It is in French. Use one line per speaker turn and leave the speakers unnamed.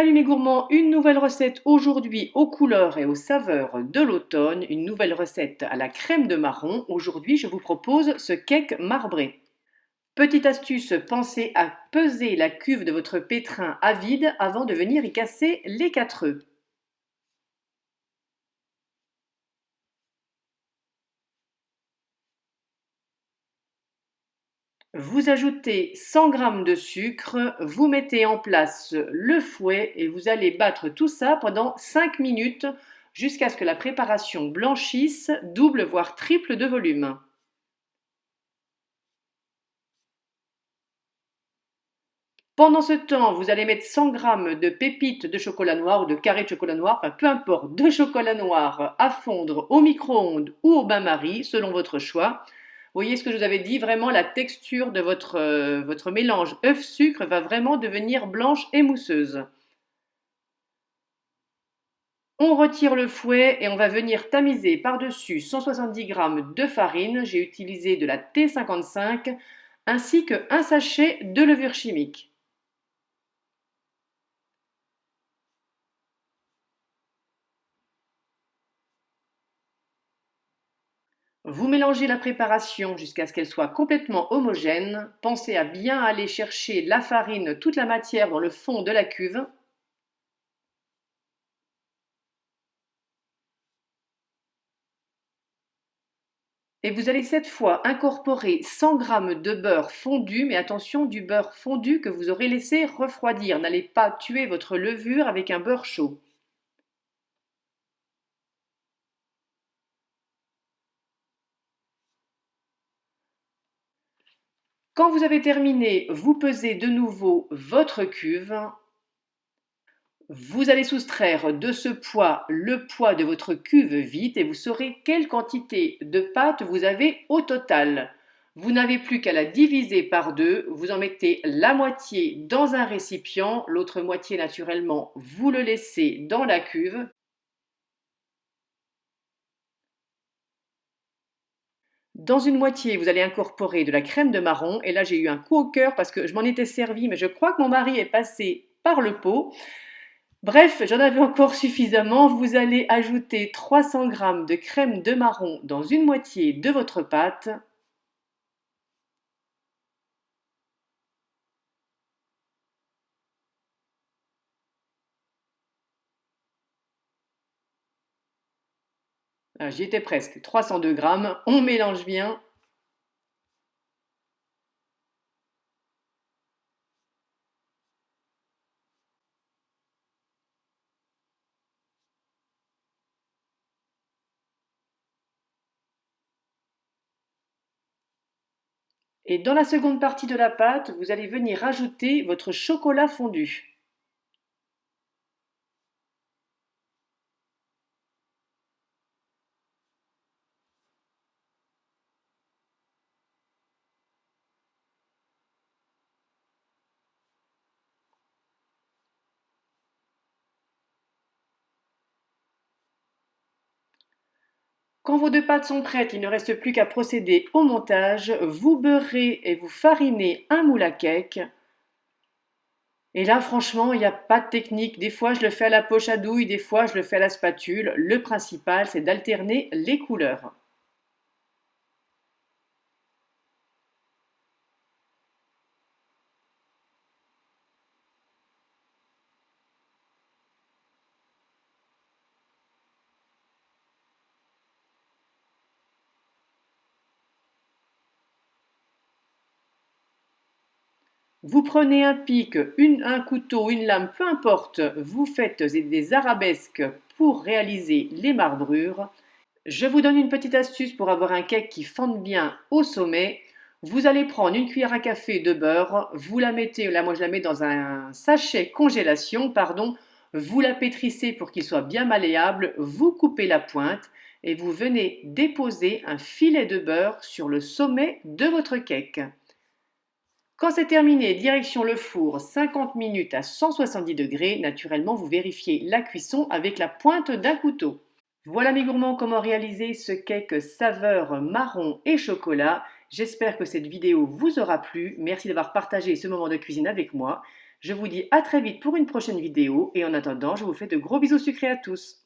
Salut mes gourmands, une nouvelle recette aujourd'hui aux couleurs et aux saveurs de l'automne, une nouvelle recette à la crème de marron. Aujourd'hui, je vous propose ce cake marbré. Petite astuce, pensez à peser la cuve de votre pétrin à vide avant de venir y casser les 4 œufs. Vous ajoutez 100 g de sucre, vous mettez en place le fouet et vous allez battre tout ça pendant 5 minutes jusqu'à ce que la préparation blanchisse, double voire triple de volume. Pendant ce temps, vous allez mettre 100 g de pépites de chocolat noir ou de carré de chocolat noir, enfin peu importe, de chocolat noir à fondre au micro-ondes ou au bain-marie, selon votre choix. Vous voyez ce que je vous avais dit, vraiment la texture de votre mélange œuf-sucre va vraiment devenir blanche et mousseuse. On retire le fouet et on va venir tamiser par-dessus 170 g de farine. J'ai utilisé de la T55 ainsi qu'un sachet de levure chimique. Vous mélangez la préparation jusqu'à ce qu'elle soit complètement homogène. Pensez à bien aller chercher la farine, toute la matière dans le fond de la cuve. Et vous allez cette fois incorporer 100 g de beurre fondu, mais attention du beurre fondu que vous aurez laissé refroidir. N'allez pas tuer votre levure avec un beurre chaud. Quand vous avez terminé, vous pesez de nouveau votre cuve. Vous allez soustraire de ce poids le poids de votre cuve vide et vous saurez quelle quantité de pâte vous avez au total. Vous n'avez plus qu'à la diviser par deux, vous en mettez la moitié dans un récipient, l'autre moitié naturellement vous le laissez dans la cuve. Dans une moitié, vous allez incorporer de la crème de marron et là j'ai eu un coup au cœur parce que je m'en étais servi mais je crois que mon mari est passé par le pot. Bref, j'en avais encore suffisamment. Vous allez ajouter 300 g de crème de marron dans une moitié de votre pâte. Ah, j'y étais presque. 302 g. On mélange bien. Et dans la seconde partie de la pâte, vous allez venir rajouter votre chocolat fondu. Quand vos deux pâtes sont prêtes, il ne reste plus qu'à procéder au montage. Vous beurrez et vous farinez un moule à cake. Et là, franchement, il n'y a pas de technique. Des fois, je le fais à la poche à douille, des fois, je le fais à la spatule. Le principal, c'est d'alterner les couleurs. Vous prenez un pic, un couteau, une lame, peu importe, vous faites des arabesques pour réaliser les marbrures. Je vous donne une petite astuce pour avoir un cake qui fende bien au sommet. Vous allez prendre une cuillère à café de beurre, vous la mettez, là moi je la mets dans un sachet congélation, pardon, vous la pétrissez pour qu'il soit bien malléable, vous coupez la pointe et vous venez déposer un filet de beurre sur le sommet de votre cake. Quand c'est terminé, direction le four, 50 minutes à 170 degrés. Naturellement, vous vérifiez la cuisson avec la pointe d'un couteau. Voilà mes gourmands comment réaliser ce cake saveur marron et chocolat. J'espère que cette vidéo vous aura plu. Merci d'avoir partagé ce moment de cuisine avec moi. Je vous dis à très vite pour une prochaine vidéo et en attendant, je vous fais de gros bisous sucrés à tous.